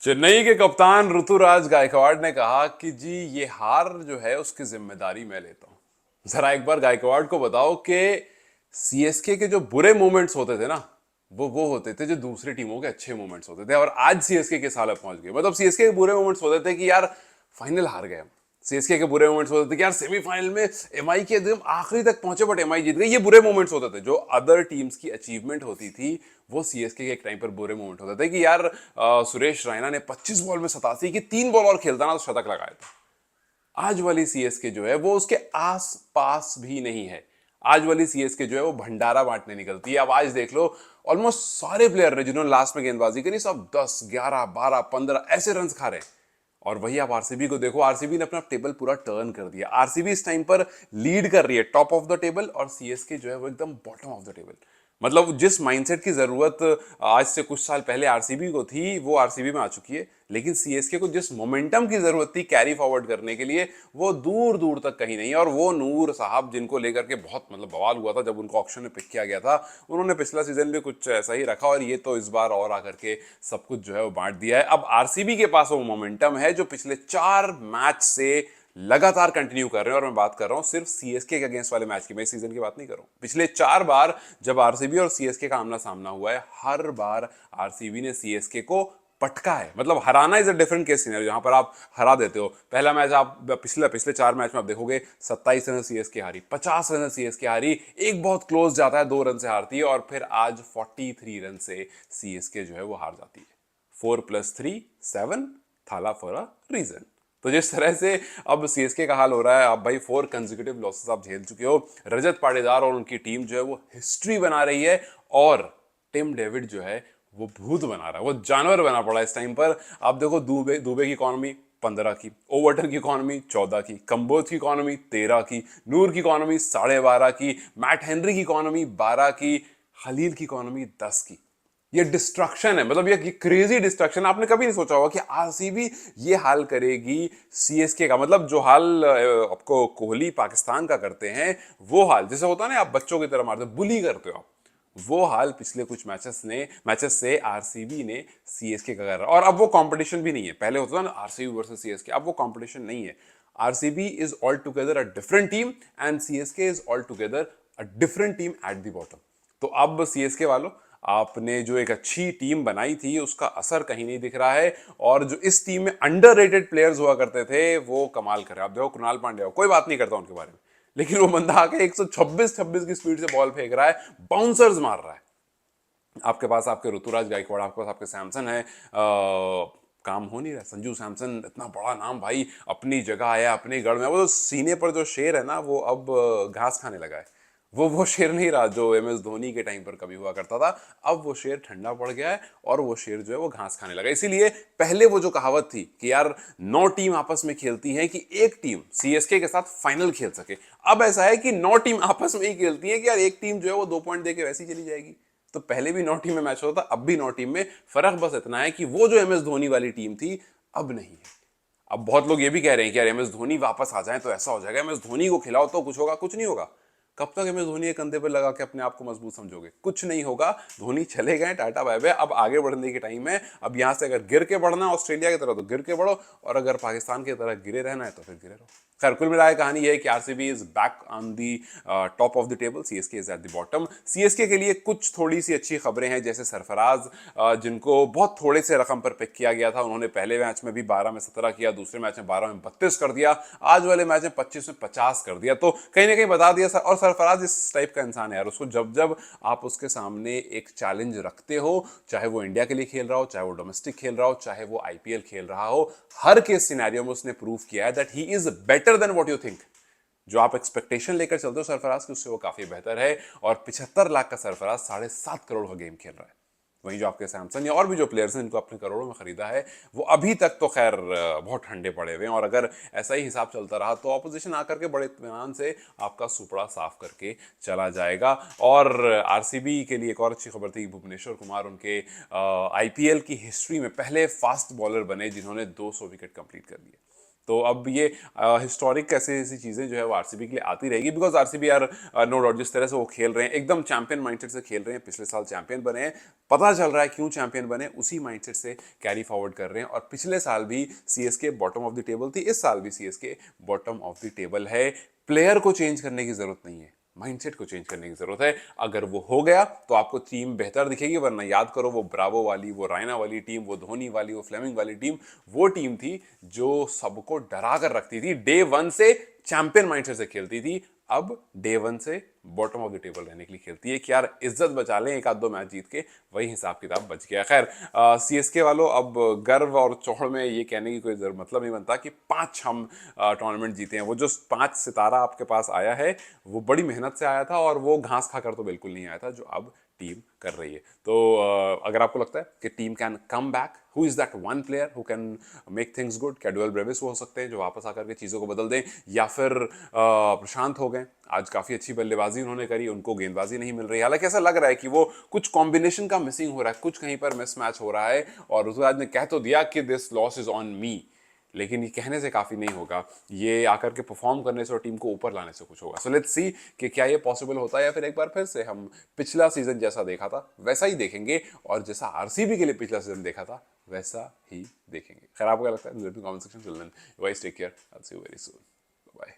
चेन्नई के कप्तान ऋतुराज गायकवाड़ ने कहा कि जी ये हार जो है उसकी जिम्मेदारी मैं लेता हूं। जरा एक बार गायकवाड़ को बताओ कि सीएसके के जो बुरे मोमेंट्स होते थे ना, वो होते थे जो दूसरी टीमों के अच्छे मोमेंट्स होते थे। और आज सीएसके किस हालत पहुंच गए, मतलब सीएसके के बुरे मोमेंट्स होते थे कि यार फाइनल हार गए हम। सीएसके के बुरे मोमेंट्स होते थे कि यार सेमीफाइनल में एमआई के एकदम आखिरी तक पहुंचे बट एमआई जीत गई। ये बुरे मोमेंट्स होते थे। जो अदर टीम्स की अचीवमेंट होती थी वो सीएसके के एक टाइम पर बुरे मोमेंट होते थे कि यार सुरेश रैना ने 25 बॉल में 87 की 3 बॉल और खेलता ना तो शतक लगाया था। आज वाली सीएसके जो है वो उसके आस पास भी नहीं है। आज वाली सीएसके जो है वो भंडारा बांटने निकलती है। अब आज देख लो, ऑलमोस्ट सारे प्लेयर ने जिन्होंने लास्ट में गेंदबाजी करी सब 10 11 12 15 ऐसे रन खा रहे हैं। और वही आप आरसीबी को देखो, आरसीबी ने अपना टेबल पूरा टर्न कर दिया। आरसीबी इस टाइम पर लीड कर रही है टॉप ऑफ द टेबल और सीएसके जो है वो एकदम बॉटम ऑफ द टेबल। मतलब जिस माइंडसेट की जरूरत आज से कुछ साल पहले आरसीबी को थी वो आरसीबी में आ चुकी है। लेकिन सीएसके को जिस मोमेंटम की जरूरत थी कैरी फॉरवर्ड करने के लिए वो दूर दूर तक कहीं नहीं है। और वो नूर साहब जिनको लेकर के बहुत मतलब बवाल हुआ था जब उनको ऑक्शन में पिक किया गया था, उन्होंने पिछला सीजन भी कुछ ऐसा ही रखा और ये तो इस बार और आकर के सब कुछ जो है वो बांट दिया है। अब आरसीबी के पास वो मोमेंटम है जो पिछले 4 मैच से लगातार कंटिन्यू कर रहे हैं। और मैं बात कर रहा हूं सिर्फ सीएसके के अगेंस्ट वाले मैच की, मैं इस सीजन की बात नहीं कर रहा हूं। पिछले 4 बार जब आरसीबी और सीएसके का आमना सामना हुआ है हर बार आरसीबी ने सीएसके को पटका है। मतलब हराना is a different case scenario, जहां पर आप हरा देते हो। पहला मैच आप पिछले पिछले 4 मैच में आप देखोगे 27 रन सीएसके हारी, 50 रन सीएसके हारी, एक बहुत क्लोज जाता है 2 रन से हारती है और फिर आज 43 रन से सीएसके जो है वो हार जाती है। 4+3 7 थाला फॉर अ रीजन। तो जिस तरह से अब सीएसके का हाल हो रहा है, अब भाई 4 कंसेक्यूटिव लॉसेस आप झेल चुके हो। रजत पाटीदार और उनकी टीम जो है वो हिस्ट्री बना रही है और टिम डेविड जो है वो भूत बना रहा है, वो जानवर बना पड़ा है इस टाइम पर। आप देखो दुबे दुबे की इकोनॉमी 15 की, ओवर्टन की इकोनॉमी 14 की, कंबोज की इकोनॉमी 13 की, नूर की इकोनॉमी 12.5 की, मैट हेनरी की इकोनॉमी 12 की, खलील की इकोनॉमी 10 की। ये डिस्ट्रक्शन है, मतलब ये क्रेजी डिस्ट्रक्शन। आपने कभी नहीं सोचा होगा कि आरसीबी ये हाल करेगी सीएसके का। मतलब जो हाल आपको कोहली पाकिस्तान का करते हैं वो हाल जैसे होता है ना, आप बच्चों की तरह मारते हो, बुली करते हो आप, वो हाल पिछले कुछ मैचेस से आरसीबी ने सीएसके का कर रहा है। और अब वो कंपटीशन भी नहीं है। पहले होता था ना आरसीबी वर्सेस सीएसके, अब वो कंपटीशन नहीं है। RCB is all together a different team and CSK is all together a different team at the bottom. तो अब सीएसके वालों, आपने जो एक अच्छी टीम बनाई थी उसका असर कहीं नहीं दिख रहा है। और जो इस टीम में अंडररेटेड प्लेयर्स हुआ करते थे वो कमाल कर रहे हैं। आप देखो कृणाल पांड्या, कोई बात नहीं करता उनके बारे में, लेकिन वो बंदा आके 126 की स्पीड से बॉल फेंक रहा है, बाउंसर्स मार रहा है। आपके पास आपके ऋतुराज गायकवाड़, आपके पास आपके सैमसन है, काम हो नहीं रहा। संजू सैमसन इतना बड़ा नाम भाई, अपनी जगह आया अपने गढ़ में। वो सीने पर जो शेर है ना वो अब घास खाने लगा है। वो शेर नहीं रहा जो एम एस धोनी के टाइम पर कभी हुआ करता था। अब वो शेर ठंडा पड़ गया है और वो शेर जो है वो घास खाने लगा। इसीलिए पहले वो जो कहावत थी कि यार 9 टीम आपस में खेलती है कि एक टीम सीएसके के साथ फाइनल खेल सके, अब ऐसा है कि 9 टीम आपस में ही खेलती है कि यार एक टीम जो है वो 2 पॉइंट दे के वैसी चली जाएगी। तो पहले भी 9 टीम में मैच होता था, अब भी 9 टीम में। फर्क बस इतना है कि वो जो एम एस धोनी वाली टीम थी अब नहीं है। अब बहुत लोग ये भी कह रहे हैं कि यार एम एस धोनी वापस आ जाए तो ऐसा हो जाएगा, एम एस धोनी को खिलाओ तो कुछ होगा। कुछ नहीं होगा। कब तक एम एस धोनी के कंधे पर लगा के अपने आप को मजबूत समझोगे? कुछ नहीं होगा। धोनी चले गए, टाटा बाय बाय। अब आगे बढ़ने की टाइम है। अब यहां से अगर गिर के बढ़ना है ऑस्ट्रेलिया की तरह तो गिर के बढ़ो, और अगर पाकिस्तान की तरह गिरे रहना है तो फिर गिरे रहो। खैर कुल मिलाकर कहानी यह है कि RCB is back on the top of the table, CSK is at the bottom. CSK के लिए कुछ थोड़ी सी अच्छी खबरें हैं, जैसे सरफराज जिनको बहुत थोड़े से रकम पर पिक किया गया था, उन्होंने पहले मैच में भी 12 में 17 किया, दूसरे मैच में 12 में 32 कर दिया, आज वाले मैच में 25 में 50 कर दिया। तो कहीं ना कहीं बता दिया। और सरफराज इस टाइप का इंसान है यार, उसको जब जब आप उसके सामने एक चैलेंज रखते हो, चाहे वो इंडिया के लिए खेल रहा हो, चाहे वो डोमेस्टिक खेल रहा हो, चाहे वो आईपीएल खेल रहा हो, हर केस सिनेरियो में उसने प्रूव किया है that he is better than what you think. जो आप एक्सपेक्टेशन लेकर चलते हो सरफराज की, उससे वो काफी बेहतर है। और 75 लाख का सरफराज 7.5 करोड़ का गेम खेल रहा है। वहीं जो आपके सैमसंग या और भी जो प्लेयर्स हैं इनको अपने करोड़ों में खरीदा है, वो अभी तक तो खैर बहुत ठंडे पड़े हुए हैं। और अगर ऐसा ही हिसाब चलता रहा तो ऑपोजिशन आकर के बड़े इत्मीनान से आपका सुपड़ा साफ करके चला जाएगा। और आरसीबी के लिए एक और अच्छी खबर थी, भुवनेश्वर कुमार उनके आईपीएल की हिस्ट्री में पहले फास्ट बॉलर बने जिन्होंने 200 विकेट कंप्लीट कर लिए। तो अब ये हिस्टोरिक ऐसी ऐसी चीजें जो है वो आरसीबी के लिए आती रहेगी, बिकॉज आरसीबी यार नो डाउट जिस तरह से वो खेल रहे हैं एकदम चैंपियन माइंडसेट से खेल रहे हैं, पिछले साल चैंपियन बने हैं, पता चल रहा है क्यों चैंपियन बने, उसी माइंडसेट से कैरी फॉरवर्ड कर रहे हैं। और पिछले साल भी CSK bottom of the table थी, इस साल भी CSK bottom of the table है। प्लेयर को चेंज करने की जरूरत नहीं है, माइंडसेट को चेंज करने की जरूरत है। अगर वो हो गया तो आपको टीम बेहतर दिखेगी, वरना याद करो वो ब्रावो वाली, वो रायना वाली टीम, वो धोनी वाली, वो फ्लेमिंग वाली टीम, वो टीम थी जो सबको डरा कर रखती थी, डे वन से चैंपियन माइंडसेट से खेलती थी। अब डे वन से बॉटम ऑफ द टेबल रहने के लिए खेलती है कि यार इज्जत बचा लें, एक आध दो मैच जीत के, वही हिसाब किताब बच गया। खैर सीएसके वालों, अब गर्व और चौड़ में ये कहने की कोई मतलब नहीं बनता कि 5 हम टूर्नामेंट जीते हैं। वो जो 5 सितारा आपके पास आया है वो बड़ी मेहनत से आया था, और वो घास खाकर तो बिल्कुल नहीं आया था जो अब टीम कर रही है। तो अगर आपको लगता है कि team can come back, who is that one player who can make things good? क्या डुएल ब्रेविस वो हो सकते हैं जो वापस आकर के चीज़ों को बदल दें, या फिर प्रशांत हो गए? आज काफ़ी अच्छी बल्लेबाजी उन्होंने करी, उनको गेंदबाजी नहीं मिल रही, हालांकि ऐसा लग रहा है कि वो कुछ कॉम्बिनेशन का मिसिंग हो रहा है, कुछ कहीं पर मिसमैच हो रहा है। और ऋतुराज ने कह तो दिया कि this loss is on me, लेकिन ये कहने से काफ़ी नहीं होगा, ये आकर के परफॉर्म करने से और टीम को ऊपर लाने से कुछ होगा। सो लेट्स सी कि क्या ये पॉसिबल होता है, या फिर एक बार फिर से हम पिछला सीजन जैसा देखा था वैसा ही देखेंगे, और जैसा आरसीबी के लिए पिछला सीजन देखा था वैसा ही देखेंगे। खैर आपको क्या लगता है? Comment section. Till then, guys take care, I will see you very soon, bye.